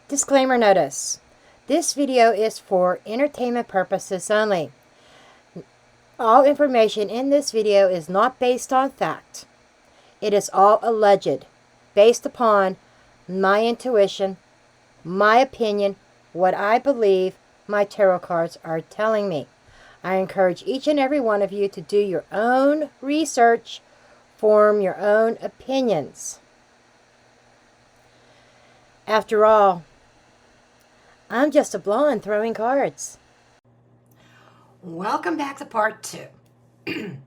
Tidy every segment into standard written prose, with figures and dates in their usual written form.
Disclaimer notice. This video is for entertainment purposes only. All information in this video is not based on fact. It is all alleged, based upon my intuition, my opinion, what I believe my tarot cards are telling me. I encourage each and every one of you to do your own research, form your own opinions. After all, I'm just a blonde throwing cards. Welcome back to part 2.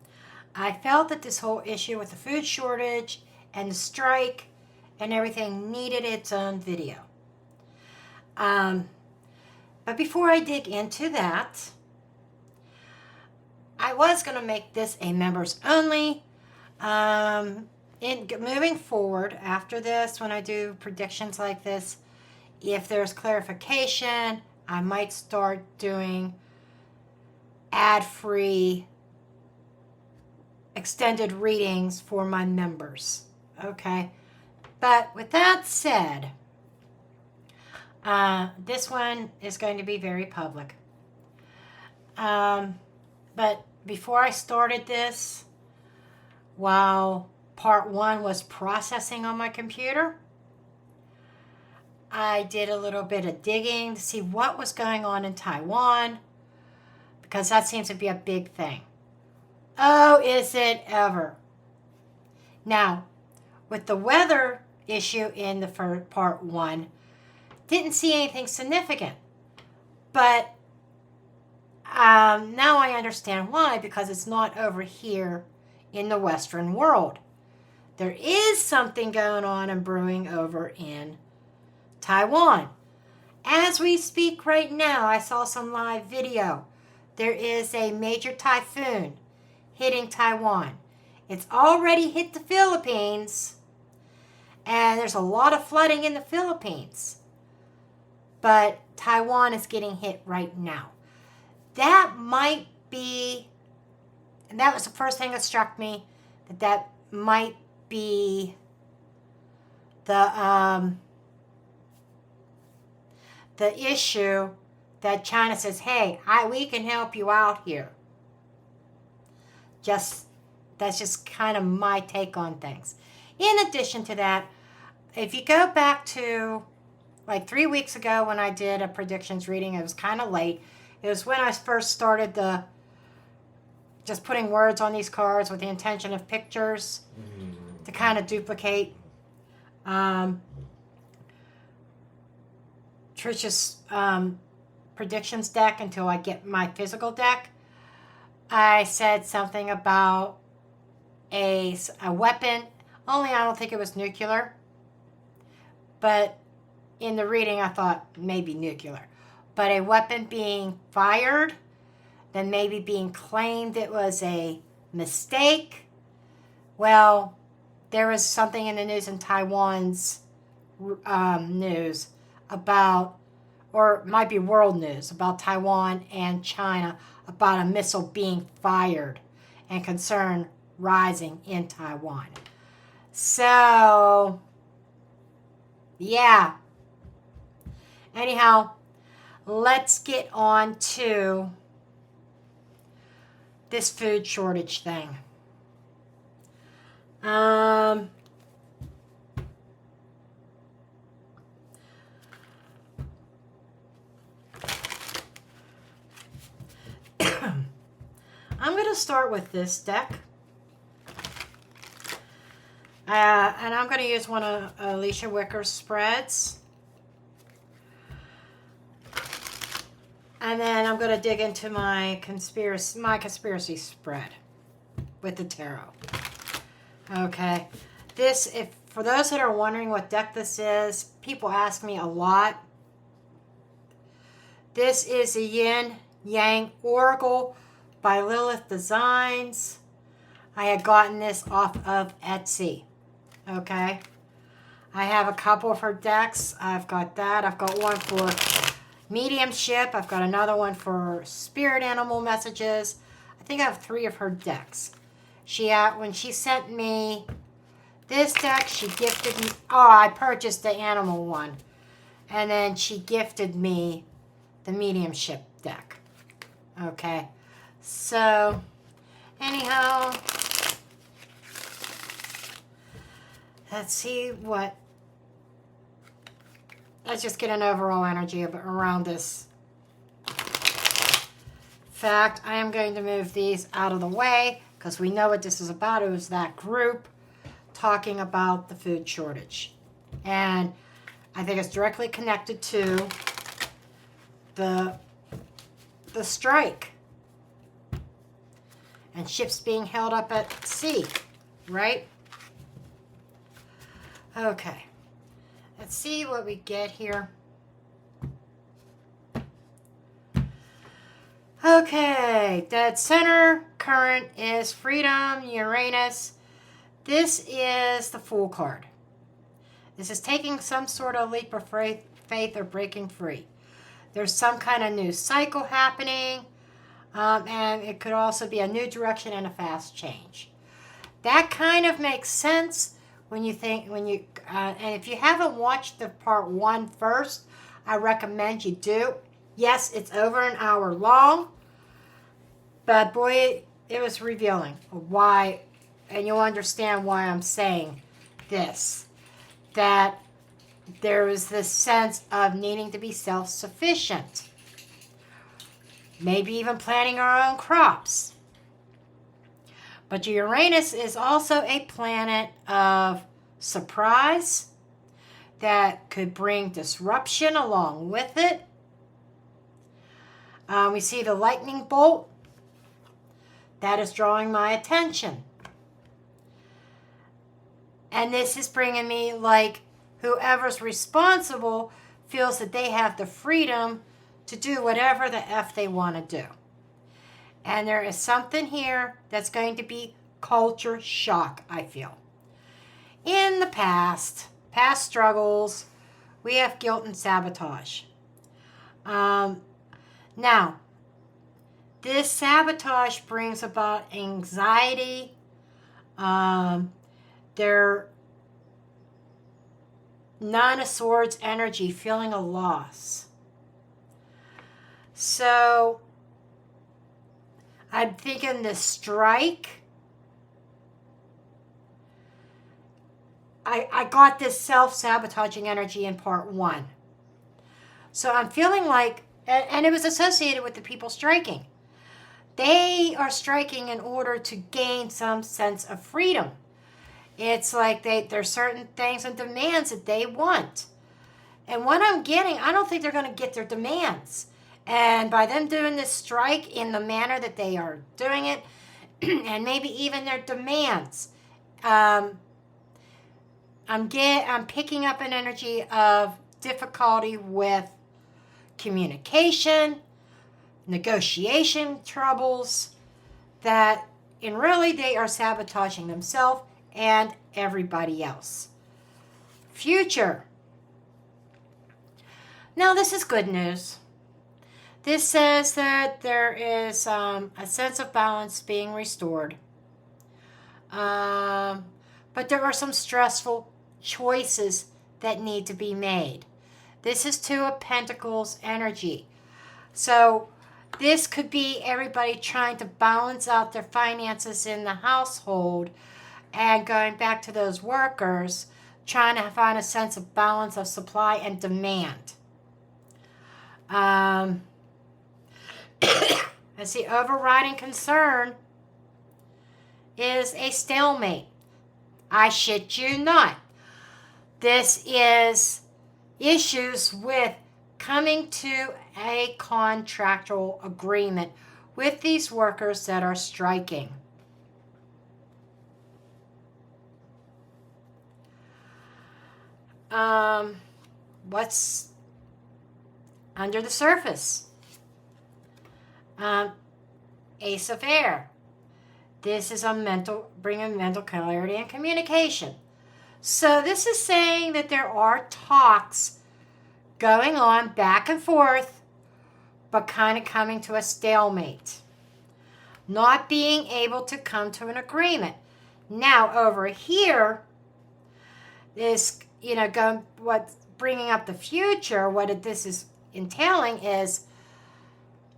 I felt that this whole issue with the food shortage and the strike and everything needed its own video. But before I dig into that, I was going to make this a members only. Moving forward after this, when I do predictions like this, if there's clarification, I might start doing ad-free extended readings for my members. Okay? But with that said, this one is going to be very public. But before I started this, while part 1 was processing on my computer, I did a little bit of digging to see what was going on in Taiwan, because that seems to be a big thing. Oh, is it ever? Now, with the weather issue in the first part 1, didn't see anything significant. But now I understand why, because it's not over here in the Western world. There is something going on and brewing over in Taiwan. As we speak right now, I saw some live video. There is a major typhoon hitting Taiwan. It's already hit the Philippines, and there's a lot of flooding in the Philippines. But Taiwan is getting hit right now. That might be, and that was the first thing that struck me, that might be the issue that China says, hey, we can help you out here. That's just kind of my take on things. In addition to that, if you go back to like 3 weeks ago when I did a predictions reading, it was kind of late. It was when I first started just putting words on these cards with the intention of pictures to kind of duplicate Trisha's predictions deck until I get my physical deck. I said something about a weapon, only I don't think it was nuclear. But in the reading I thought maybe nuclear. But a weapon being fired, then maybe being claimed it was a mistake. Well, there was something in the news in Taiwan's news about, or it might be world news, about Taiwan and China, about a missile being fired and concern rising in Taiwan. So, yeah. Anyhow, let's get on to this food shortage thing. I'm going to start with this deck. And I'm going to use one of Alicia Wicker's spreads. And then I'm going to dig into my conspiracy spread with the tarot. Okay. For those that are wondering what deck this is, people ask me a lot. This is a Yin Yang Oracle by Lilith Designs. I had gotten this off of Etsy. Okay. I have a couple of her decks. I've got that. I've got one for mediumship. I've got another one for spirit animal messages. I think I have 3 of her decks. When she sent me this deck, she gifted me. Oh, I purchased the animal one. And then she gifted me the mediumship deck. Okay. So, anyhow, let's see what... Let's just get an overall energy around this fact. I am going to move these out of the way because we know what this is about. It was that group talking about the food shortage. And I think it's directly connected to the strike and ships being held up at sea, right? Okay. Let's see what we get here. Okay, dead center current is freedom, Uranus. This is the Fool card. This is taking some sort of leap of faith or breaking free. There's some kind of new cycle happening, and it could also be a new direction and a fast change. That kind of makes sense when you think, and if you haven't watched the part 1 first, I recommend you do. Yes, it's over an hour long, but boy, it was revealing why, and you'll understand why I'm saying this, that there is this sense of needing to be self-sufficient, maybe even planting our own crops. But Uranus is also a planet of surprise that could bring disruption along with it. We see the lightning bolt. That is drawing my attention. And this is bringing me like whoever's responsible feels that they have the freedom to do whatever the F they want to do. And there is something here that's going to be culture shock, I feel. In the past struggles, we have guilt and sabotage. Now, this sabotage brings about anxiety. Their Nine of Swords energy, feeling a loss. So, I'm thinking the strike. I got this self-sabotaging energy in part 1. So I'm feeling like, and it was associated with the people striking. They are striking in order to gain some sense of freedom. It's like there's certain things and demands that they want. And what I'm getting, I don't think they're going to get their demands. And by them doing this strike in the manner that they are doing it, and maybe even their demands, I'm picking up an energy of difficulty with communication, negotiation troubles, that in really they are sabotaging themselves and everybody else. Future. Now this is good news. This says that there is a sense of balance being restored. But there are some stressful choices that need to be made. This is Two of Pentacles energy. So this could be everybody trying to balance out their finances in the household and going back to those workers, trying to find a sense of balance of supply and demand. As the overriding concern is a stalemate. I shit you not. This is issues with coming to a contractual agreement with these workers that are striking. What's under the surface? Ace of Air. This is bringing mental clarity and communication. So this is saying that there are talks going on back and forth, but kind of coming to a stalemate. Not being able to come to an agreement. Now over here is, bringing up the future, what this is entailing is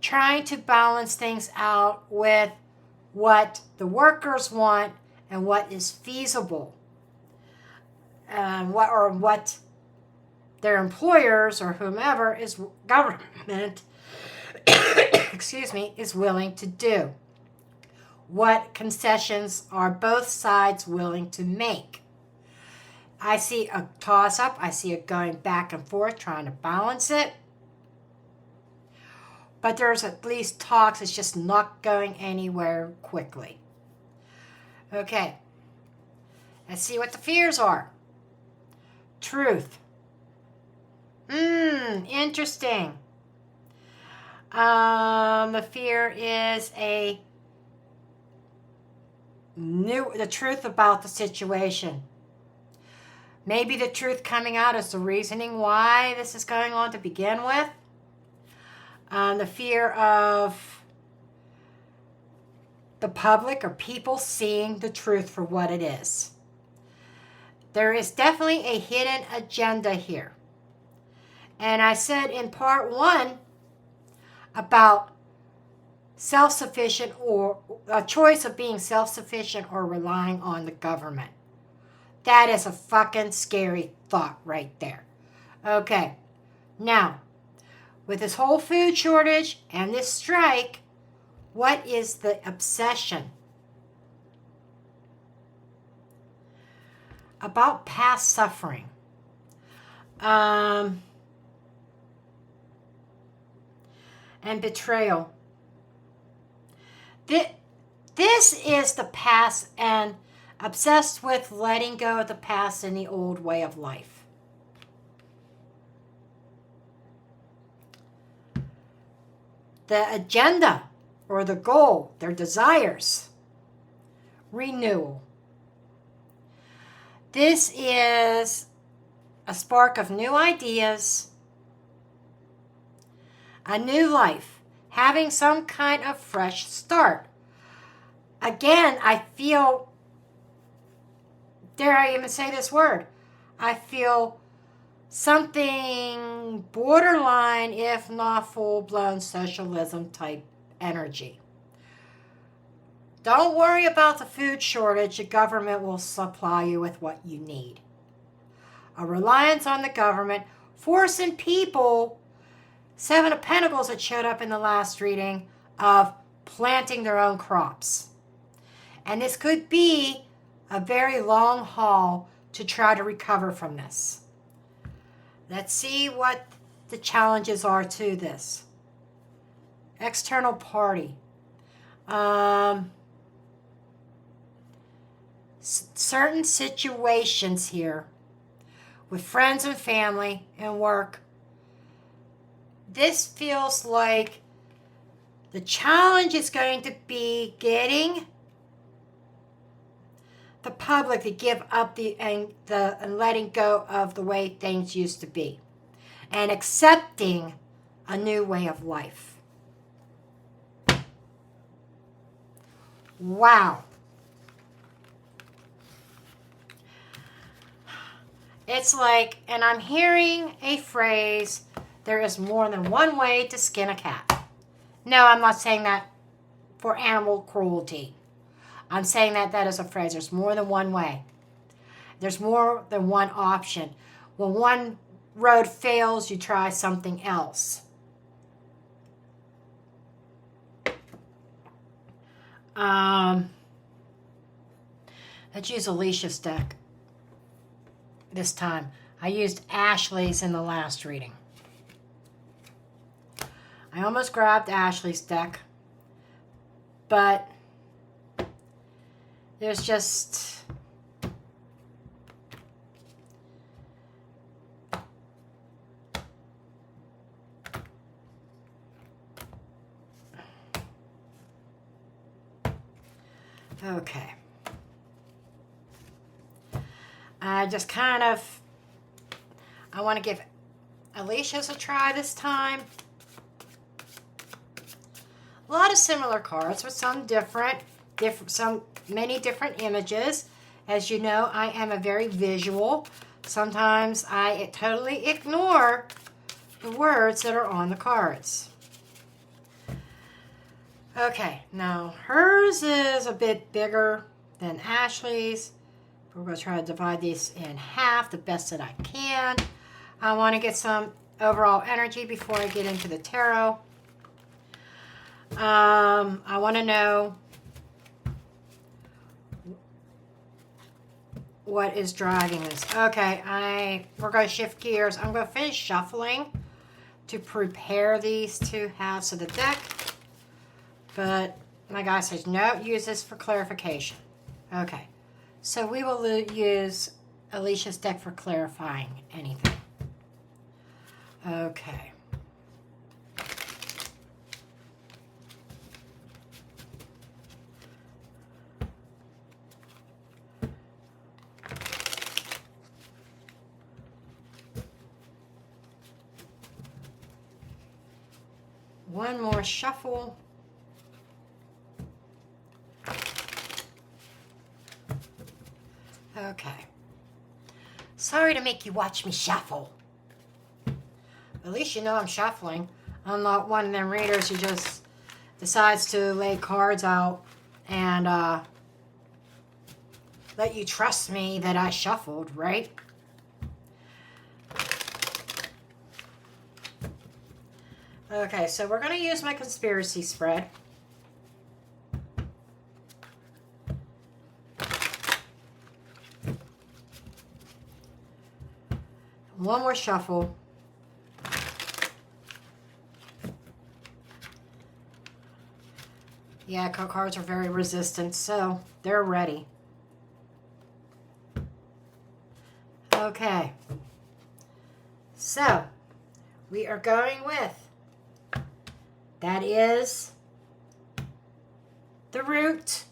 trying to balance things out with what the workers want and what is feasible, and what their employers or whomever is government excuse me, is willing to do. What concessions are both sides willing to make? I see a toss-up. I see it going back and forth, trying to balance it. But there's at least talks. It's just not going anywhere quickly. Okay. Let's see what the fears are. Truth. Interesting. The fear is the truth about the situation. Maybe the truth coming out is the reasoning why this is going on to begin with. The fear of the public or people seeing the truth for what it is. There is definitely a hidden agenda here. And I said in part 1 about self-sufficient, or a choice of being self-sufficient or relying on the government. That is a fucking scary thought right there. Okay, now, with this whole food shortage and this strike, what is the obsession? About past suffering. And betrayal. This is the past, and obsessed with letting go of the past and the old way of life. The agenda or the goal, their desires. Renewal. This is a spark of new ideas, a new life, having some kind of fresh start. Again, I feel, dare I even say this word, I feel something borderline, if not full-blown socialism type energy. Don't worry about the food shortage. The government will supply you with what you need. A reliance on the government, forcing people, Seven of Pentacles that showed up in the last reading, of planting their own crops. And this could be a very long haul to try to recover from this. Let's see what the challenges are to this. External party. Certain situations here with friends and family and work. This feels like the challenge is going to be getting the public to give up and letting go of the way things used to be and accepting a new way of life. Wow. It's like, and I'm hearing a phrase, there is more than one way to skin a cat. No, I'm not saying that for animal cruelty. I'm saying that is a phrase. There's more than one way. There's more than one option. When one road fails, you try something else. Let's use Alicia's deck this time. I used Ashley's in the last reading. I almost grabbed Ashley's deck, but there's just okay. I just kind of, I want to give Alicia's a try this time. A lot of similar cards with some many different images. As you know, I am a very visual, Sometimes I totally ignore the words that are on the cards. Okay, now hers is a bit bigger than Ashley's. We're going to try to divide these in half the best that I can. I want to get some overall energy before I get into the tarot. I want to know what is driving this. Okay, we're going to shift gears. I'm going to finish shuffling to prepare these two halves of the deck. But my guy says, no, use this for clarification. Okay, so we will use Alicia's deck for clarifying anything. Okay. One more shuffle. Okay. Sorry to make you watch me shuffle. At least you know I'm shuffling. I'm not one of them readers who just decides to lay cards out and let you trust me that I shuffled, right? Okay, so we're going to use my conspiracy spread. One more shuffle. Yeah, cards are very resistant, so they're ready. Okay. So, we are going with, that is the root.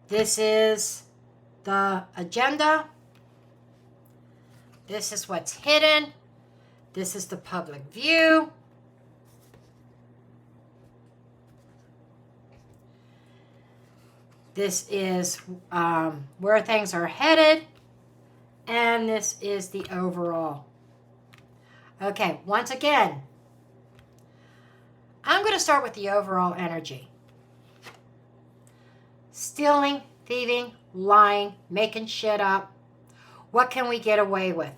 This is the agenda. This is what's hidden. This is the public view. This is where things are headed. And this is the overall. Okay, once again, I'm going to start with the overall energy. Stealing, thieving, lying, making shit up. What can we get away with?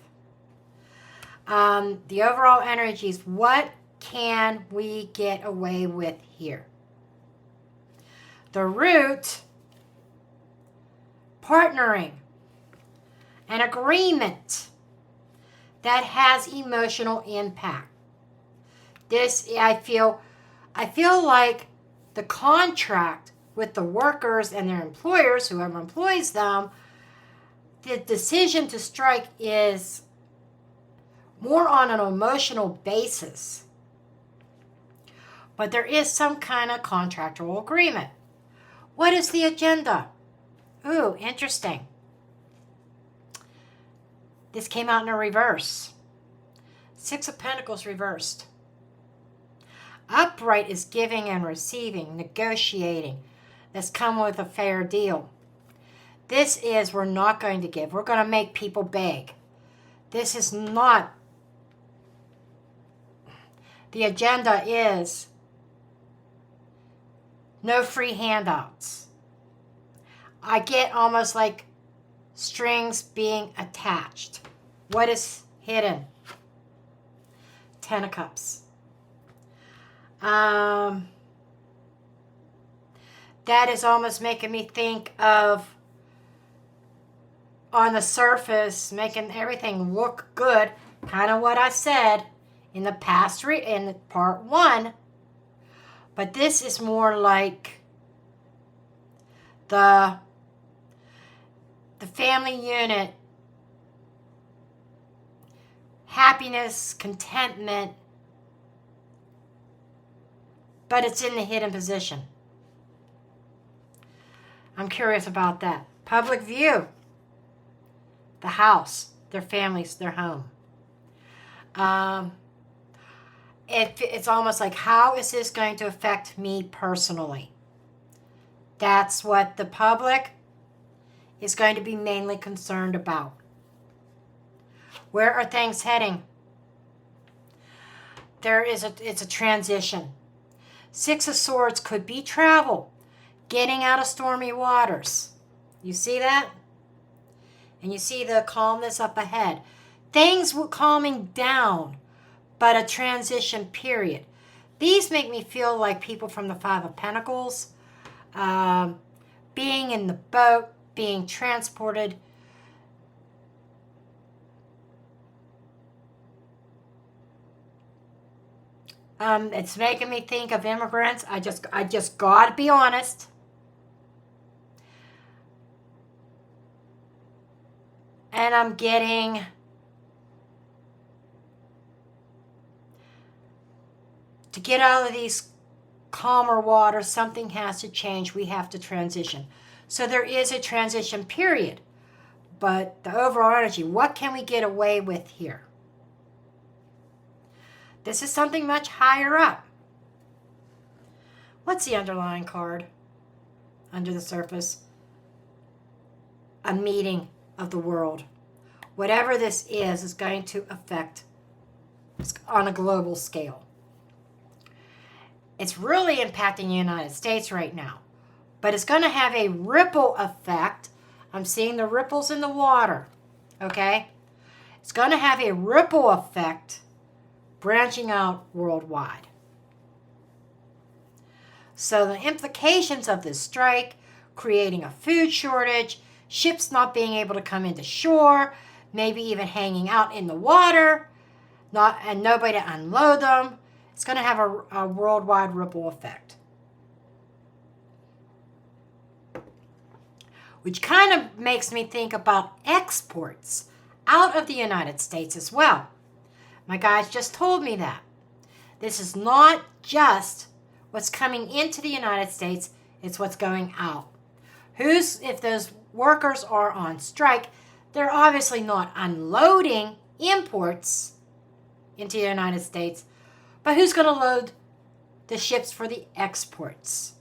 The overall energy is what can we get away with here? The root, partnering, an agreement that has emotional impact. This, I feel like the contract with the workers and their employers, whoever employs them, the decision to strike is more on an emotional basis. But there is some kind of contractual agreement. What is the agenda? Ooh, interesting. This came out in a reverse. Six of Pentacles reversed. Upright is giving and receiving, negotiating. That's come with a fair deal. This is, we're not going to give. We're going to make people beg. This is not. The agenda is no free handouts. I get almost like strings being attached. What is hidden? Ten of Cups. That is almost making me think of, on the surface, making everything look good. Kind of what I said in the past, in part one. But this is more like the family unit, happiness, contentment, but it's in the hidden position. I'm curious about that. Public view, the house, their families, their home. It's almost like, how is this going to affect me personally? That's what the public is going to be mainly concerned about. Where are things heading? It's a transition. Six of Swords could be travel, getting out of stormy waters. You see that? And you see the calmness up ahead. Things were calming down, but a transition period. These make me feel like people from the Five of Pentacles, being in the boat, being transported. It's making me think of immigrants. I just gotta be honest. And I'm getting to get out of these calmer waters, something has to change. We have to transition. So there is a transition period. But the overall energy, what can we get away with here? This is something much higher up. What's the underlying card under the surface? A meeting of the world. Whatever this is going to affect on a global scale. It's really impacting the United States right now, but it's going to have a ripple effect. I'm seeing the ripples in the water, okay? It's going to have a ripple effect branching out worldwide. So the implications of this strike, creating a food shortage, ships not being able to come into shore, maybe even hanging out in the water, and nobody to unload them. It's going to have a worldwide ripple effect. Which kind of makes me think about exports out of the United States as well. My guys just told me that. This is not just what's coming into the United States, it's what's going out. If those workers are on strike, they're obviously not unloading imports into the United States, but who's going to load the ships for the exports?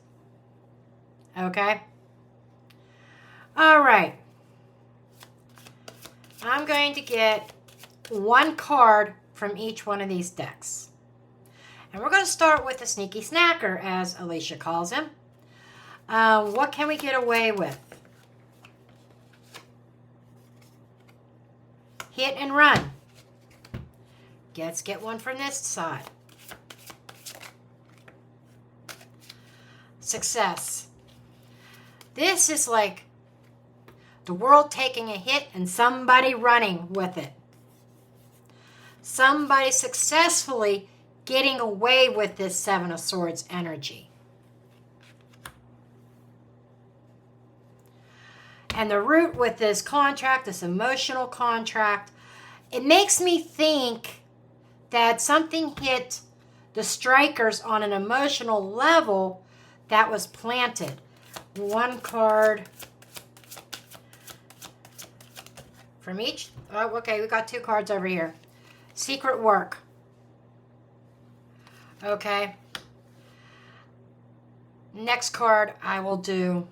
Okay? All right. I'm going to get one card from each one of these decks. And we're going to start with the sneaky snacker, as Alicia calls him. What can we get away with? Hit and run. Let's get one from this side. Success. This is like the world taking a hit and somebody running with it. Somebody successfully getting away with this Seven of Swords energy. And the root with this contract, this emotional contract, it makes me think that something hit the strikers on an emotional level that was planted. One card from each. Oh, okay, we got two cards over here. Secret work. Okay. Next card I will do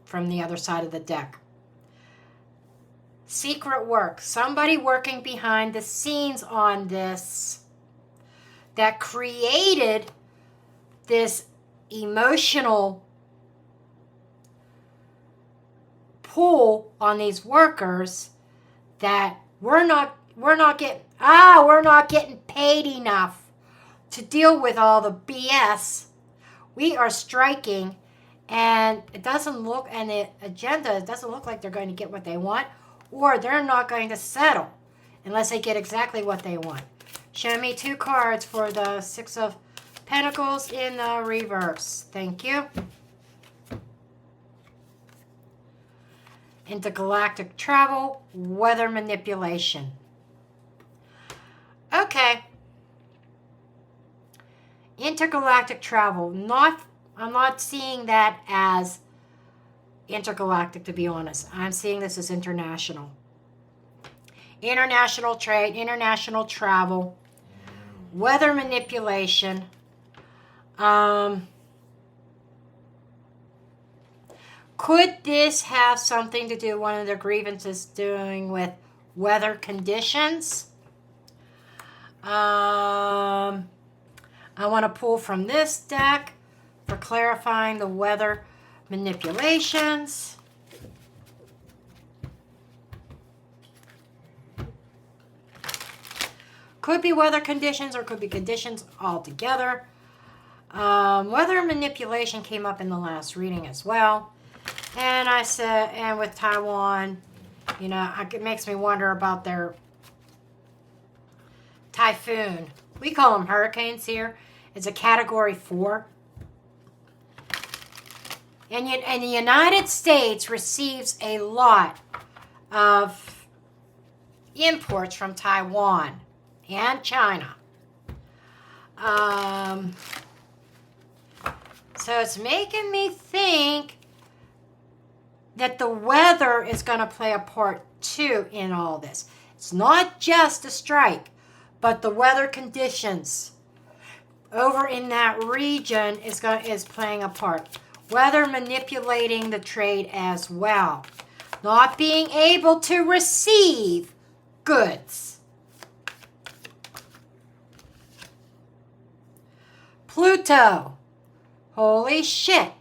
from the other side of the deck. Secret work. Somebody working behind the scenes on this that created this emotional pull on these workers that we're not getting paid enough to deal with all the BS. We are striking, and it doesn't look, and the agenda, it doesn't look like they're going to get what they want, or they're not going to settle unless they get exactly what they want. Show me two cards for the Six of Pentacles in the reverse. Thank you. Intergalactic travel, weather manipulation. Okay. Intergalactic travel. I'm not seeing that as intergalactic, to be honest. I'm seeing this as international. International trade, international travel, weather manipulation, Could this have something to do, one of the grievances doing with weather conditions? I want to pull from this deck for clarifying the weather manipulations. Could be weather conditions or could be conditions altogether. Weather manipulation came up in the last reading as well. And I said, and with Taiwan, you know, it makes me wonder about their typhoon. We call them hurricanes here. It's a category 4. And the United States receives a lot of imports from Taiwan and China. So it's making me think that the weather is going to play a part too in all this. It's not just a strike, but the weather conditions over in that region is playing a part. Weather manipulating the trade as well. Not being able to receive goods. Pluto. Holy shit.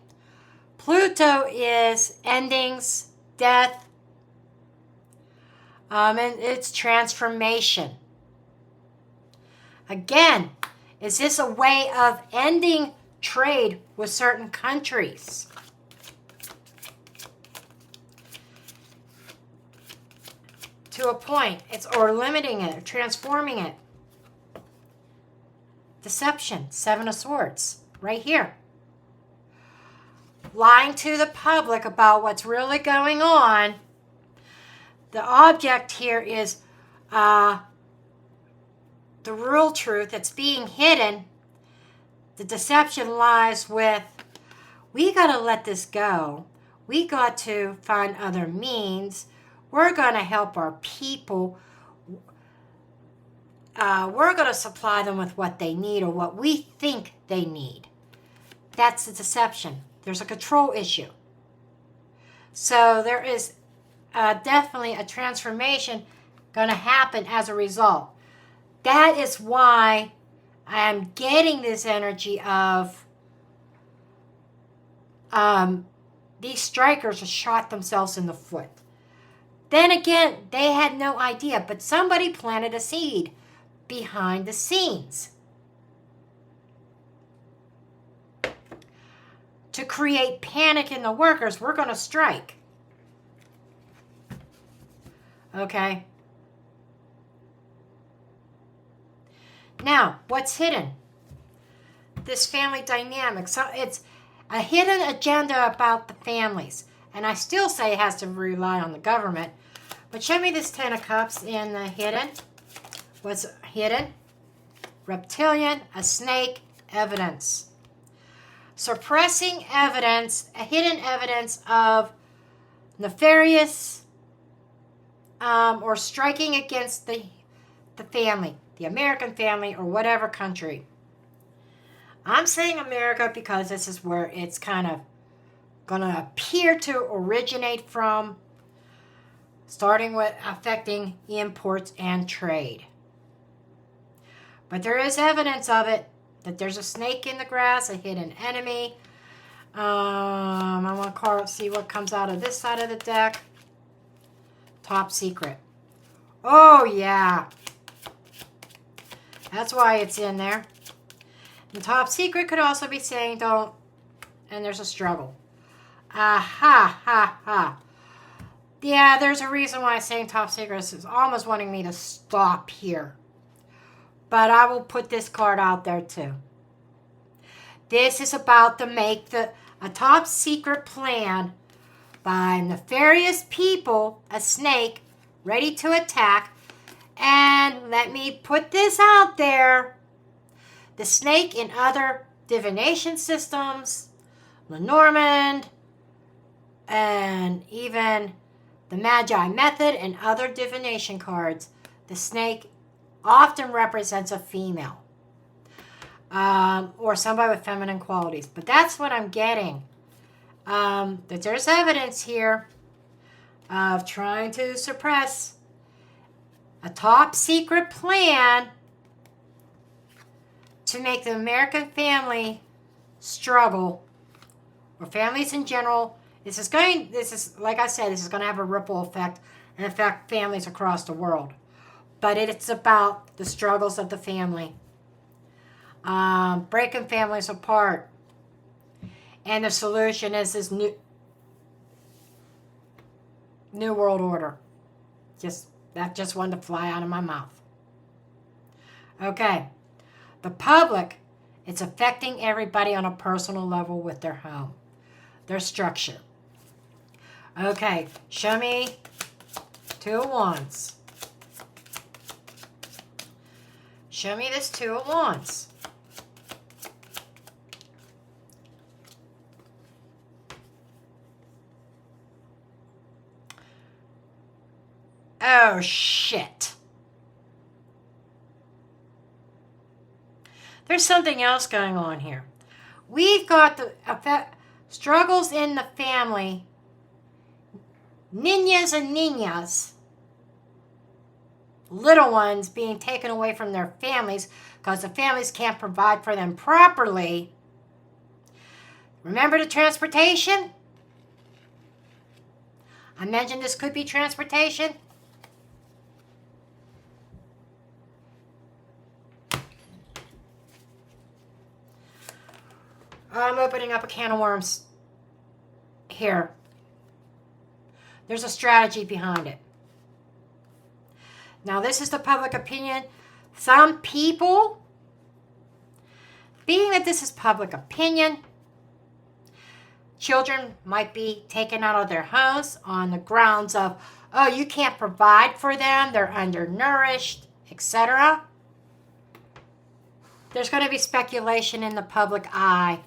Pluto is endings, death, and it's transformation. Again, is this a way of ending trade with certain countries? To a point, or limiting it, or transforming it. Deception, 7 of Swords, right here. Lying to the public about what's really going on. The object here is the real truth that's being hidden. The deception lies with, we got to let this go. We got to find other means. We're going to help our people. We're going to supply them with what they need or what we think they need. That's the deception. There's a control issue. So there is definitely a transformation going to happen as a result. That is why I am getting this energy of these strikers have shot themselves in the foot. Then again, they had no idea, but somebody planted a seed behind the scenes to create panic in the workers. We're going to strike. Okay. Now, what's hidden? This family dynamic. So it's a hidden agenda about the families. And I still say it has to rely on the government. But show me this 10 of Cups in the hidden. What's hidden? Reptilian, a snake, evidence. Suppressing evidence, a hidden evidence of nefarious or striking against the family, the American family or whatever country. I'm saying America because this is where it's kind of going to appear to originate from, starting with affecting imports and trade. But there is evidence of it, that there's a snake in the grass, a hidden enemy. I want to see what comes out of this side of the deck. Top secret. Oh, yeah. That's why it's in there. And top secret could also be saying don't, and there's a struggle. Ha, ha, ha. Yeah, there's a reason why I'm saying top secret is almost wanting me to stop here. But I will put this card out there too. This is about to make a top secret plan by nefarious people, a snake, ready to attack. And let me put this out there. The snake in other divination systems, LENORMAND, and even the Magi method and other divination cards, the snake often represents a female or somebody with feminine qualities. But that's what I'm getting that there's evidence here of trying to suppress a top secret plan to make the American family struggle, or families in general. This is, like I said, this is going to have a ripple effect and affect families across the world. But it's about the struggles of the family, breaking families apart. And the solution is this new world order. That just wanted to fly out of my mouth. Okay. The public, it's affecting everybody on a personal level with their home, their structure. Okay, show me 2 of Wands. Show me this 2 of Wands. Oh, shit. There's something else going on here. We've got the struggles in the family. Niñas and niñas. Little ones being taken away from their families because the families can't provide for them properly. Remember the transportation? I mentioned this could be transportation. I'm opening up a can of worms here. There's a strategy behind it. Now, this is the public opinion. Some people, being that this is public opinion, children might be taken out of their homes on the grounds of, oh, you can't provide for them, they're undernourished, etc. There's going to be speculation in the public eye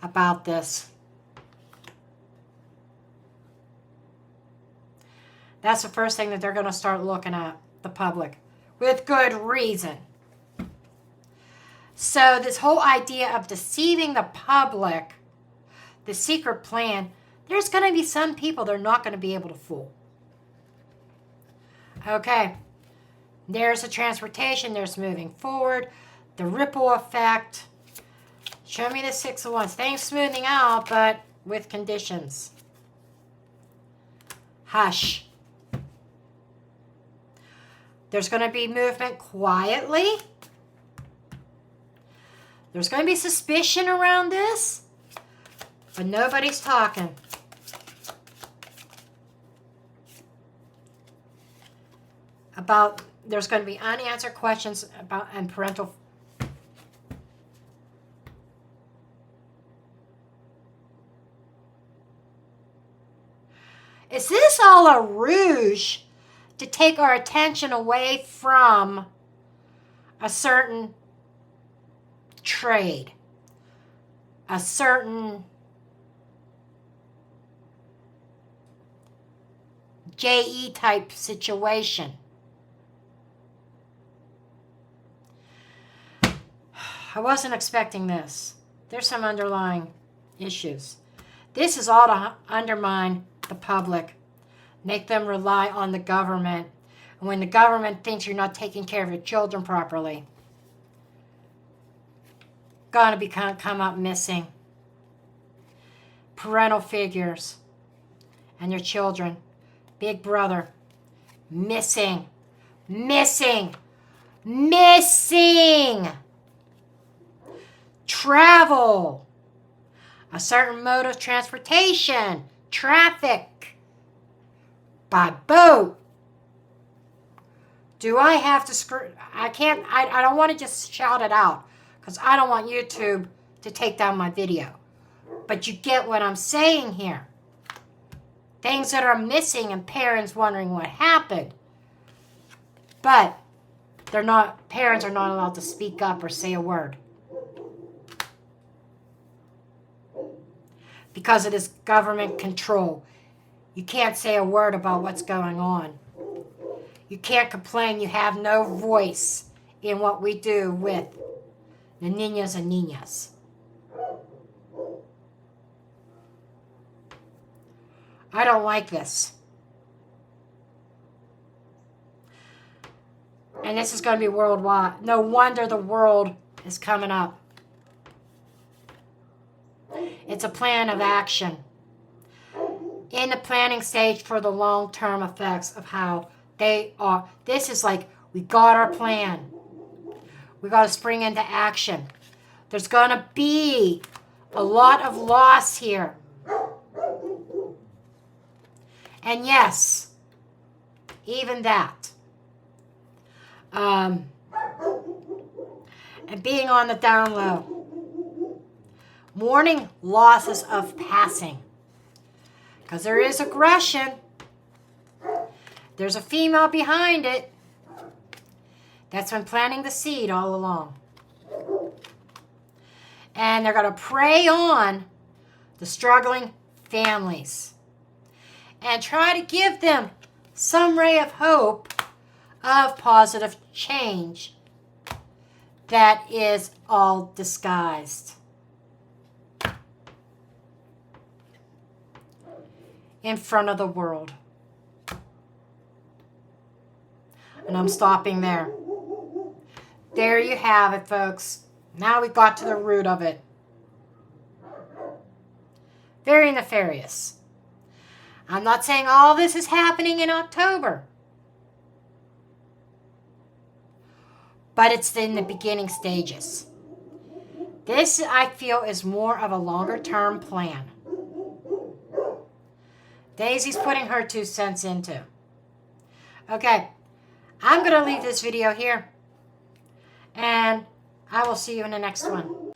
about this. That's the first thing that they're going to start looking at, the public, with good reason. So this whole idea of deceiving the public, the secret plan, there's going to be some people they're not going to be able to fool. Okay, there's the transportation, there's moving forward, the ripple effect. Show me the 6 of Wands. Things smoothing out, but with conditions. Hush. There's going to be movement quietly. There's going to be suspicion around this, but nobody's talking. There's going to be unanswered questions about and parental. Is this all a ruse to take our attention away from a certain trade, a certain JE type situation? I wasn't expecting this. There's some underlying issues. This is all to undermine the public, make them rely on the government. And when the government thinks you're not taking care of your children properly, gonna come up missing. Parental figures and your children, big brother, missing. Travel, a certain mode of transportation, traffic, by boat. Do I have to I don't want to just shout it out because I don't want YouTube to take down my video. But you get what I'm saying here. Things that are missing and parents wondering what happened. But parents are not allowed to speak up or say a word. Because of this government control. You can't say a word about what's going on. You can't complain. You have no voice in what we do with the niñas and niñas. I don't like this. And this is going to be worldwide. No wonder the world is coming up. It's a plan of action. In the planning stage for the long-term effects of how they are. This is like, we got our plan. We got to spring into action. There's going to be a lot of loss here. And yes, even that. And being on the down low. Mourning losses of passing. Because there is aggression. There's a female behind it that's been planting the seed all along. And they're going to prey on the struggling families and try to give them some ray of hope of positive change that is all disguised. In front of the world. And I'm stopping there. There you have it, folks. Now we got to the root of it. Very nefarious. I'm not saying all this is happening in October. But it's in the beginning stages. This, I feel, is more of a longer-term plan. Daisy's putting her 2 cents into. Okay, I'm going to leave this video here. And I will see you in the next one.